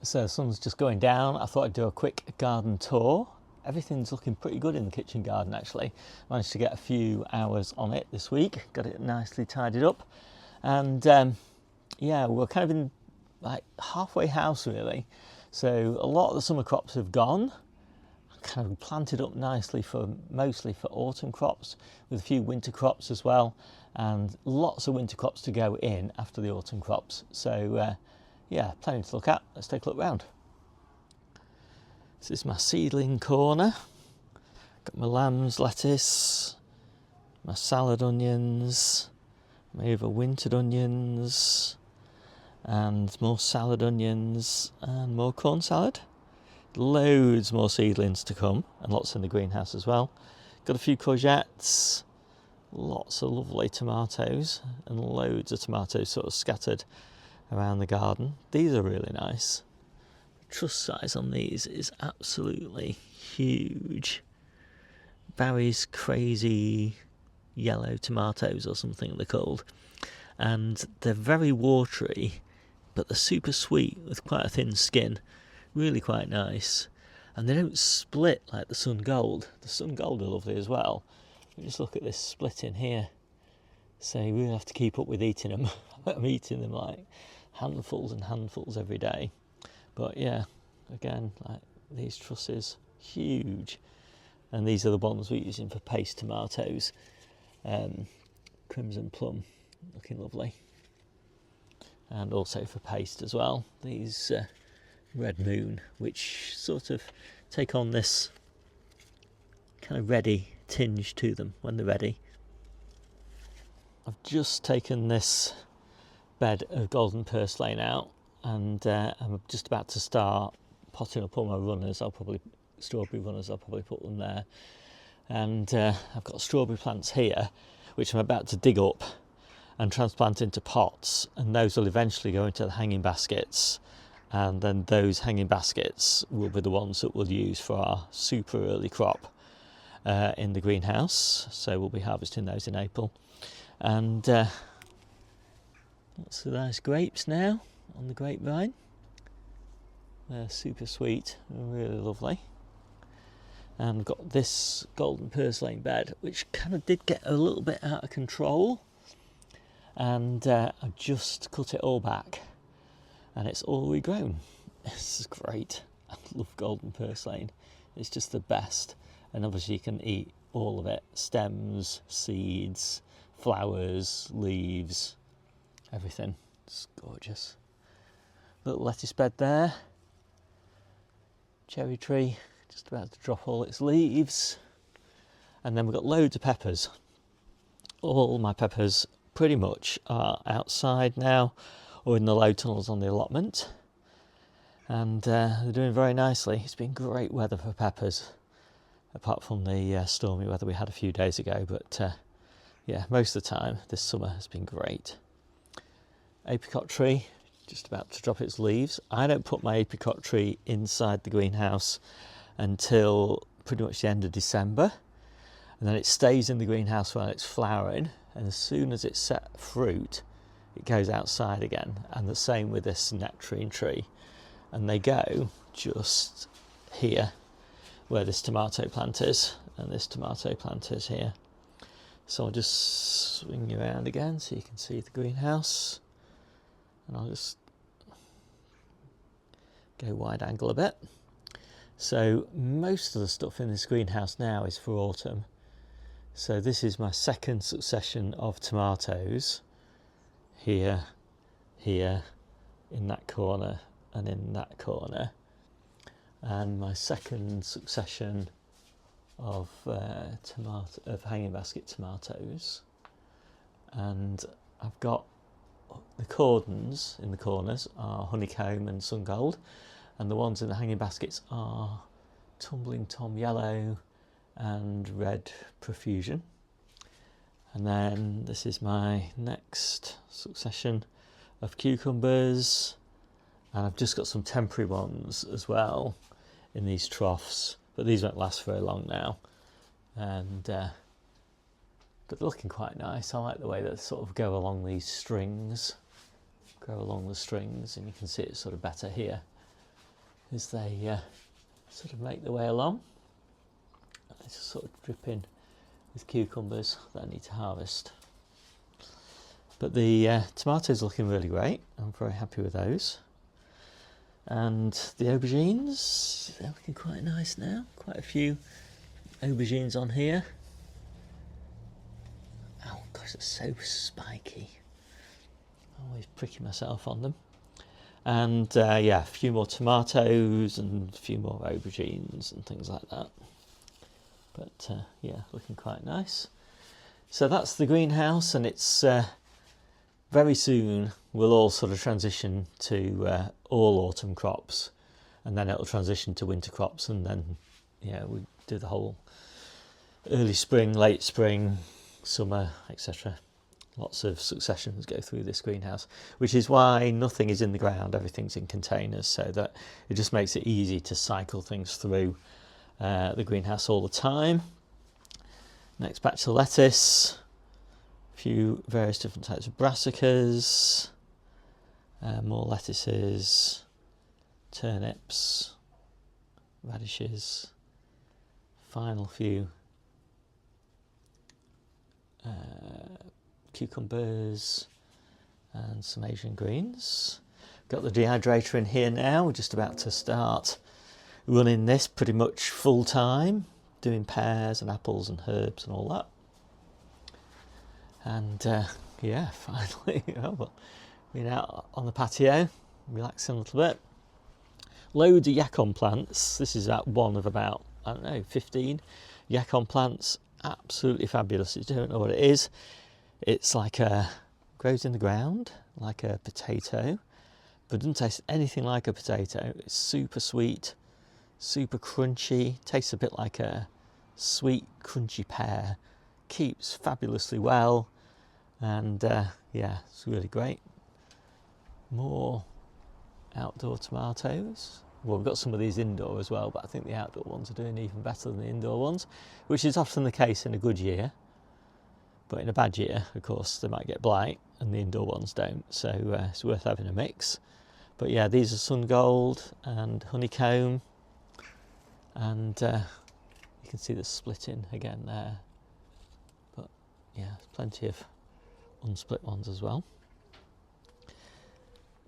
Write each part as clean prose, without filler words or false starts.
So the sun's just going down. I thought I'd do a quick garden tour. Everything's looking pretty good in the kitchen garden actually. Managed to get a few hours on it this week, got it nicely tidied up. And yeah, we're kind of in like halfway house really. So a lot of the summer crops have gone, kind of planted up nicely for mostly for autumn crops, with a few winter crops as well, and lots of winter crops to go in after the autumn crops. So yeah, plenty to look at. Let's take a look round. This is my seedling corner. Got my lamb's lettuce, my salad onions, my overwintered onions, and more salad onions and more corn salad. Loads more seedlings to come, and lots in the greenhouse as well. Got a few courgettes, lots of lovely tomatoes, and loads of tomatoes sort of scattered around the garden. These are really nice. The truss size on these is absolutely huge. Barry's crazy yellow tomatoes or something they're called, and they're very watery, but they're super sweet with quite a thin skin. Really quite nice, and they don't split like the sun gold. The sun gold are lovely as well. Just look at this split in here, so you really have to keep up with eating them. I'm eating them like handfuls and handfuls every day. But yeah, again, like these trusses, huge, and these are the ones we're using for paste tomatoes. Crimson plum, looking lovely, and also for paste as well. These red moon, which sort of take on this kind of reddy tinge to them when they're ready. I've just taken this bed of golden purslane out, and I'm just about to start potting up all my runners. Strawberry runners, I'll probably put them there. And I've got strawberry plants here, which I'm about to dig up and transplant into pots, and those will eventually go into the hanging baskets, and then those hanging baskets will be the ones that we'll use for our super early crop in the greenhouse. So we'll be harvesting those in April. And lots of nice grapes now on the grapevine. They're super sweet and really lovely. And I've got this golden purslane bed, which kind of did get a little bit out of control, and I've just cut it all back, and it's all regrown. This is great. I love golden purslane. It's just the best. And obviously you can eat all of it: stems, seeds, flowers, leaves, everything. It's gorgeous. Little lettuce bed there. Cherry tree just about to drop all its leaves. And then we've got loads of peppers. All my peppers pretty much are outside now, or in the low tunnels on the allotment, and they're doing very nicely. It's been great weather for peppers, apart from the stormy weather we had a few days ago, but yeah, most of the time this summer has been great. Apricot tree just about to drop its leaves. I don't put my apricot tree inside the greenhouse until pretty much the end of December, and then it stays in the greenhouse while it's flowering, and as soon as it's set fruit it goes outside again. And the same with this nectarine tree, and they go just here where this tomato plant is, and this tomato plant is here. So I'll just swing you around again so you can see the greenhouse, and I'll just go wide angle a bit. So most of the stuff in this greenhouse now is for autumn. So this is my second succession of tomatoes, here, here, in that corner and in that corner, and my second succession of hanging basket tomatoes. And I've got the cordons in the corners are honeycomb and sun gold, and the ones in the hanging baskets are tumbling tom yellow and red profusion. And then this is my next succession of cucumbers, and I've just got some temporary ones as well in these troughs, but these won't last very long now, and but they're looking quite nice. I like the way they sort of go along these strings, and you can see it sort of better here. as they sort of make their way along. And they just sort of drip in with cucumbers that I need to harvest. But the tomatoes are looking really great. I'm very happy with those. And the aubergines, they're looking quite nice now. Quite a few aubergines on here. Oh gosh, it's so spiky. I'm always pricking myself on them. And yeah, a few more tomatoes and a few more aubergines and things like that. But yeah, looking quite nice. So that's the greenhouse, and it's very soon we'll all sort of transition to all autumn crops, and then it'll transition to winter crops, and then yeah, we do the whole early spring, late spring, summer, etc. Lots of successions go through this greenhouse, which is why nothing is in the ground, everything's in containers, so that it just makes it easy to cycle things through the greenhouse all the time. Next batch of lettuce, a few various different types of brassicas, more lettuces, turnips, radishes, final few cucumbers and some Asian greens. Got the dehydrator in here now. We're just about to start running this pretty much full time, doing pears and apples and herbs and all that. And yeah, finally, been out on the patio, relaxing a little bit. Loads of yacon plants. This is one of about, I don't know, 15 yacon plants. Absolutely fabulous. If you don't know what it is, it's like grows in the ground like a potato, but doesn't taste anything like a potato. It's super sweet, super crunchy, tastes a bit like a sweet crunchy pear, keeps fabulously well, and yeah, it's really great. More outdoor tomatoes. Well, we've got some of these indoor as well, but I think the outdoor ones are doing even better than the indoor ones, which is often the case in a good year. But in a bad year, of course, they might get blight and the indoor ones don't, so it's worth having a mix. But yeah, these are sun gold and honeycomb, and you can see the splitting again there. But yeah, there's plenty of unsplit ones as well.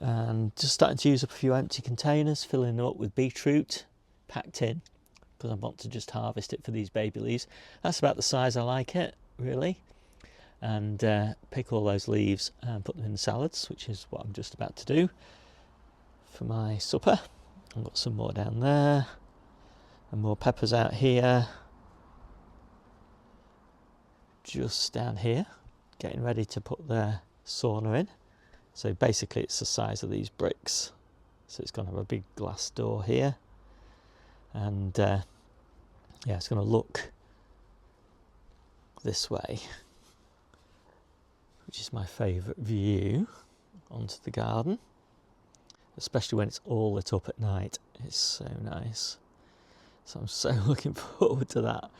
And just starting to use up a few empty containers, filling them up with beetroot, packed in, because I want to just harvest it for these baby leaves. That's about the size I like it, really. And pick all those leaves and put them in salads, which is what I'm just about to do for my supper. I've got some more down there, and more peppers out here. Just down here, getting ready to put the sauna in. So basically it's the size of these bricks. So it's going to have a big glass door here. And yeah, it's going to look this way, which is my favourite view onto the garden, especially when it's all lit up at night. It's so nice. So I'm so looking forward to that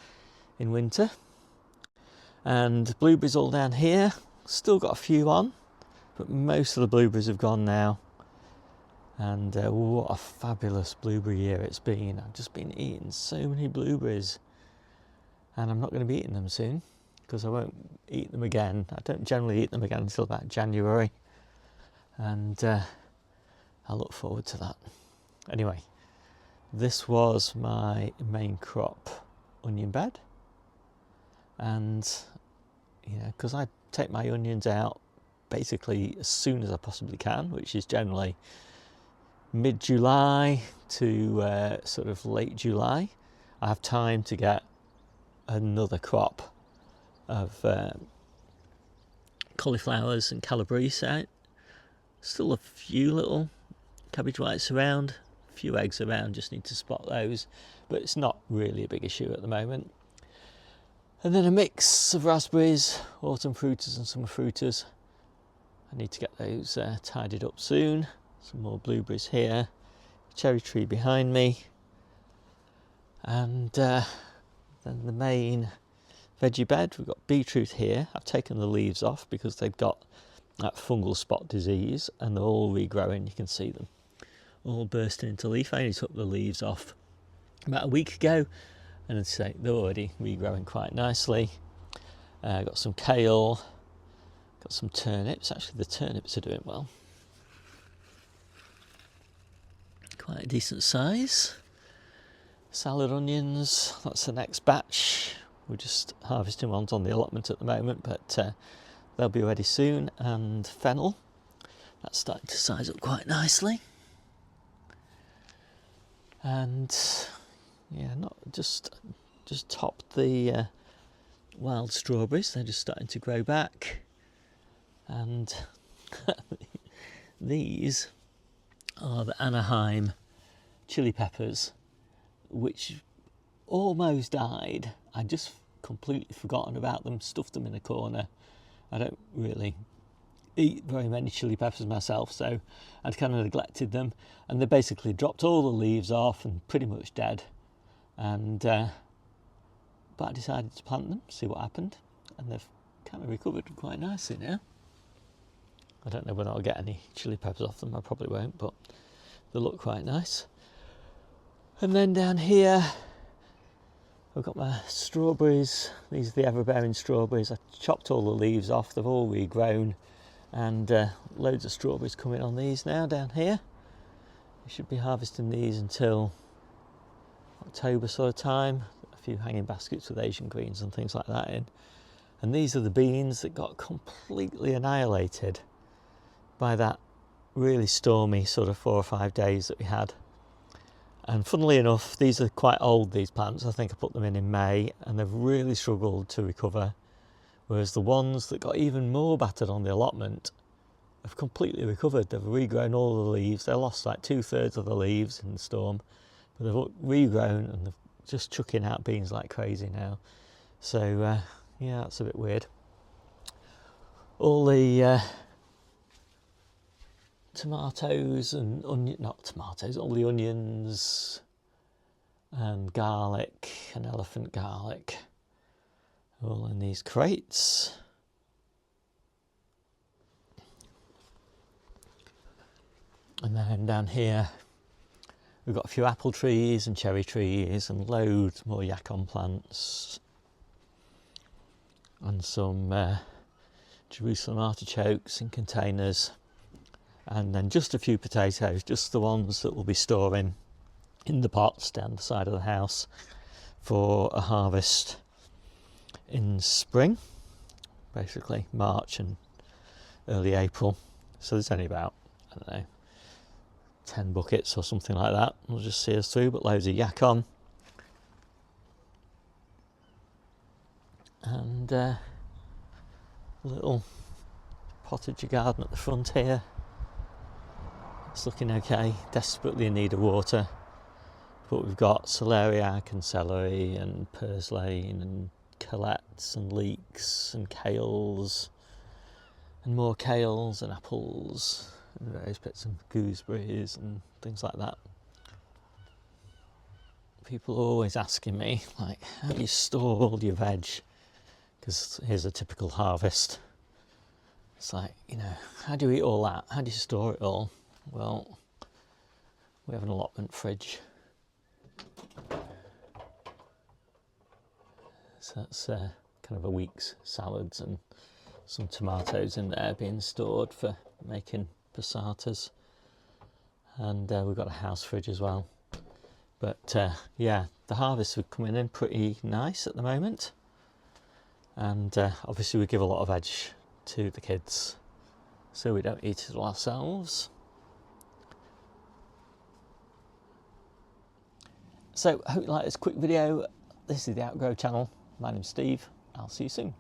in winter. And blueberries all down here. Still got a few on, but most of the blueberries have gone now. And what a fabulous blueberry year it's been. I've just been eating so many blueberries, and I'm not going to be eating them soon because I won't eat them again. I don't generally eat them again until about January, and I look forward to that. Anyway, this was my main crop onion bed, and you know, because I take my onions out basically as soon as I possibly can, which is generally mid-July to sort of late July, I have time to get another crop of cauliflowers and calabrese out. Still a few little cabbage whites around, a few eggs around, just need to spot those, but it's not really a big issue at the moment. And then a mix of raspberries, autumn fruiters and summer fruiters. I need to get those tidied up soon. Some more blueberries here, cherry tree behind me, and then the main veggie bed. We've got beetroot here. I've taken the leaves off because they've got that fungal spot disease and they're all regrowing. You can see them all bursting into leaf. I only took the leaves off about a week ago, and as I say, they're already regrowing quite nicely. Got some kale, got some turnips. Actually, the turnips are doing well. Quite a decent size. Salad onions, that's the next batch. We're just harvesting ones on the allotment at the moment, but they'll be ready soon. And fennel, that's starting to size up quite nicely. And yeah, not just topped the wild strawberries. They're just starting to grow back. And these are the Anaheim chili peppers, which almost died. I just completely forgotten about them, stuffed them in a corner. I don't really eat very many chili peppers myself, so I'd kind of neglected them, and they basically dropped all the leaves off and pretty much dead. And but I decided to plant them, see what happened, and they've kind of recovered quite nicely now. I don't know whether I'll get any chili peppers off them. I probably won't, but they look quite nice. And then down here I've got my strawberries. These are the ever-bearing strawberries. I chopped all the leaves off, they've all regrown, and loads of strawberries coming on these now down here. We should be harvesting these until October sort of time. A few hanging baskets with Asian greens and things like that in. And these are the beans that got completely annihilated by that really stormy sort of 4 or 5 days that we had. And funnily enough, these are quite old, these plants. I think I put them in May, and they've really struggled to recover. Whereas the ones that got even more battered on the allotment have completely recovered. They've regrown all the leaves. They lost like 2/3 of the leaves in the storm, but they've regrown and they're just chucking out beans like crazy now. So yeah, that's a bit weird. All the tomatoes and all the onions and garlic and elephant garlic all in these crates. And then down here we've got a few apple trees and cherry trees and loads more yacon plants and some Jerusalem artichokes in containers. And then just a few potatoes, just the ones that we'll be storing in the pots down the side of the house for a harvest in spring, basically March and early April. So there's only about, I don't know, 10 buckets or something like that. We'll just see us through, but loads of yacon. And a little pottage garden at the front here. It's looking okay, desperately in need of water, but we've got celeriac and celery and purslane and colettes and leeks and kales and more kales and apples and various bits of gooseberries and things like that. People are always asking me, like, how do you store all your veg? Because here's a typical harvest. It's like, you know, how do you eat all that? How do you store it all? Well, we have an allotment fridge. So that's kind of a week's salads and some tomatoes in there being stored for making passatas. And we've got a house fridge as well. But yeah, the harvests are coming in pretty nice at the moment. And obviously we give a lot of veg to the kids, so we don't eat it all ourselves. So I hope you like this quick video. This is the Outgrow channel. My name's Steve. I'll see you soon.